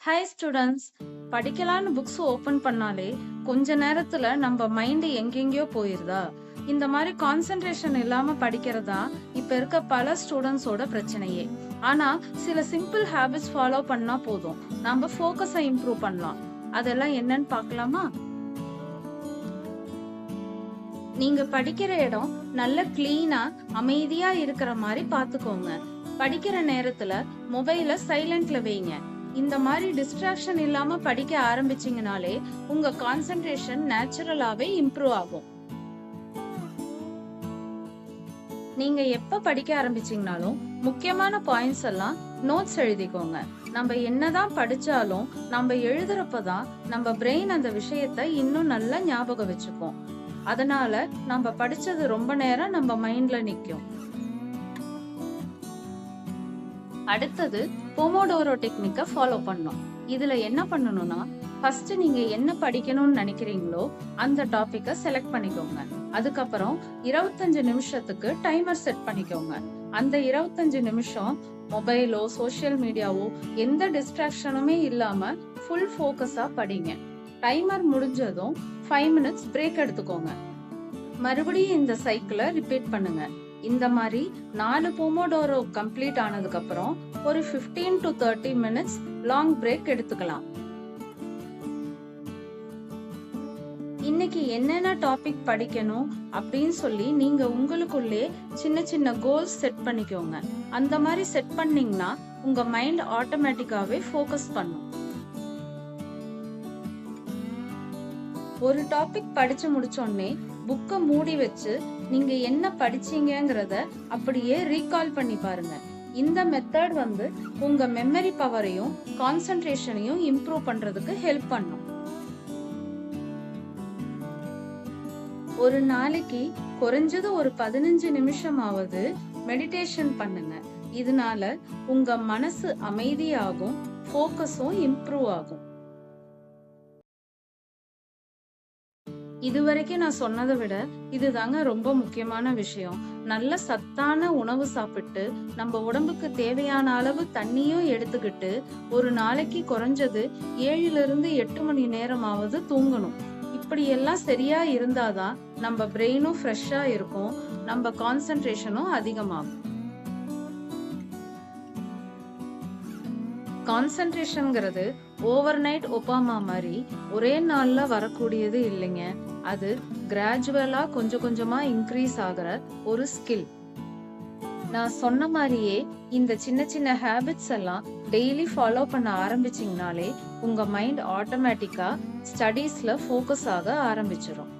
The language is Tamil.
Hi students. படிக்கலான்னு புக்ஸ் ஓபன் பண்ணாலே கொஞ்ச நேரத்துல நம்ம மைண்ட் எங்கெங்கயோ போயிருதா? இந்த மாதிரி கான்சென்ட்ரேஷன் இல்லாம படிக்கிறதா இப்ப இருக்க பல ஸ்டூடெண்ட்ஸோட பிரச்சனையே. ஆனா சில சிம்பிள் ஹாபிட்ஸ் ஃபாலோ பண்ணா போதும், நம்ம ஃபோக்கஸை இம்ப்ரூவ் பண்ணலாம். அதெல்லாம் என்னன்னு பார்க்கலாமா? நீங்க படிக்கிற இடம் நல்ல கிளீனா அமைதியா இருக்கிற மாதிரி பாத்துக்கோங்க. படிக்கிற நேரத்துல மொபைல சைலண்ட்ல வைங்க. இந்த மாதிரி டிஸ்ட்ராக்ஷன் இல்லாம படிக்க ஆரம்பிச்சீங்கனாலே உங்க கான்சென்ட்ரேஷன் நேச்சுரலாவே இம்ப்ரூவ் ஆகும். நீங்க எப்ப படிக்க ஆரம்பிச்சீங்கனாலும் முக்கியமான பாயிண்ட்ஸ் எல்லாம் நோட்ஸ் எழுதிக்கோங்க. நம்ம என்னதான் படிச்சாலும் நம்ம எழுதுறப்பதான் நம்ம பிரெயின் அந்த விஷயத்த இன்னும் நல்லா ஞாபகம் வச்சுக்கும். அதனால நம்ம படிச்சது ரொம்ப நேரம் நம்ம மைண்ட்ல நிக்கும். அடுத்தது போமோடோரோ டெக்னிக்க ஃபாலோ பண்ணணும். இதுல என்ன பண்ணணும்னா, ஃபர்ஸ்ட் நீங்க என்ன படிக்கணும்னு நினைக்கிறீங்களோ அந்த டாபிக்க செலக்ட் பண்ணிக்கோங்க. அதுக்கப்புறம் 25 நிமிஷத்துக்கு டைமர் செட் பண்ணிக்கோங்க. அந்த 25 நிமிஷம் மொபைலோ சோசியல் மீடியாவோ எந்த டிஸ்ட்ராக்ஷனுமே இல்லாம ஃபுல் ஃபோக்கஸா படிங்க. டைமர் முடிஞ்சதும் 5 மினிட்ஸ் பிரேக் எடுத்துக்கோங்க. மறுபடியும் இந்த சைக்கிளை ரிப்பீட் பண்ணுங்க. இந்த மாதிரி 4 போமோடோரோ கம்ப்ளீட் ஆனதுக்கு அப்புறம் ஒரு 15 to 30 மினிட்ஸ் லாங் பிரேக் எடுத்துக்கலாம். இன்னைக்கு என்னென்ன டாபிக் படிக்கணும் அப்படின்னு சொல்லி நீங்க உங்களுக்குள்ளே சின்ன சின்ன கோல்ஸ் செட் பண்ணிக்கோங்க. அந்த மாதிரி செட் பண்ணீங்கன்னா உங்க மைண்ட் ஆட்டோமேட்டிக்காவே ஃபோக்கஸ் பண்ணும். ஒரு டாபிக் படிச்சு முடிச்சோடனே புக்கை மூடி வச்சு நீங்க என்ன படிச்சீங்கங்கிறத அப்படியே ரீகால் பண்ணி பாருங்க. இந்த மெத்தட் உங்க மெமரி பவரையும் கான்சென்ட்ரேஷனையும் இம்ப்ரூவ் பண்றதுக்கு ஹெல்ப் பண்ணும். ஒரு நாளைக்கு குறைஞ்சது ஒரு 15 நிமிஷமாவது மெடிடேஷன் பண்ணுங்க. இதனால உங்க மனசு அமைதியாகும், ஃபோக்கஸும் இம்ப்ரூவ் ஆகும். இதுவரைக்கும் நான் சொன்னதை விட இதுதாங்க ரொம்ப முக்கியமான விஷயம். நல்ல சத்தான உணவு சாப்பிட்டு நம்ம உடம்புக்கு தேவையான அளவு தண்ணியும் எடுத்துக்கிட்டு ஒரு நாளைக்கு குறைஞ்சது 7 to 8 மணி நேரமாவது தூங்கணும். இப்படி எல்லாம் சரியா இருந்தாதான் நம்ம பிரெயினும் ஃப்ரெஷ்ஷா இருக்கும், நம்ம கான்சென்ட்ரேஷனும் அதிகமாகும். கான்சென்ட்ரேஷன்ங்கிறது ஓவர் நைட் ஒபாமா மாதிரி ஒரே நாள்ல வரக்கூடியது இல்லைங்க. அது கிராஜுவலா கொஞ்சம் கொஞ்சமா இன்க்ரீஸ் ஆகிற ஒரு ஸ்கில். நான் சொன்ன மாதிரியே இந்த சின்ன சின்ன ஹேபிட்ஸ் எல்லாம் டெய்லி ஃபாலோ பண்ண ஆரம்பிச்சீங்கனாலே உங்க மைண்ட் ஆட்டோமேட்டிக்கா ஸ்டடீஸ்ல ஃபோக்கஸ் ஆக ஆரம்பிச்சிடும்.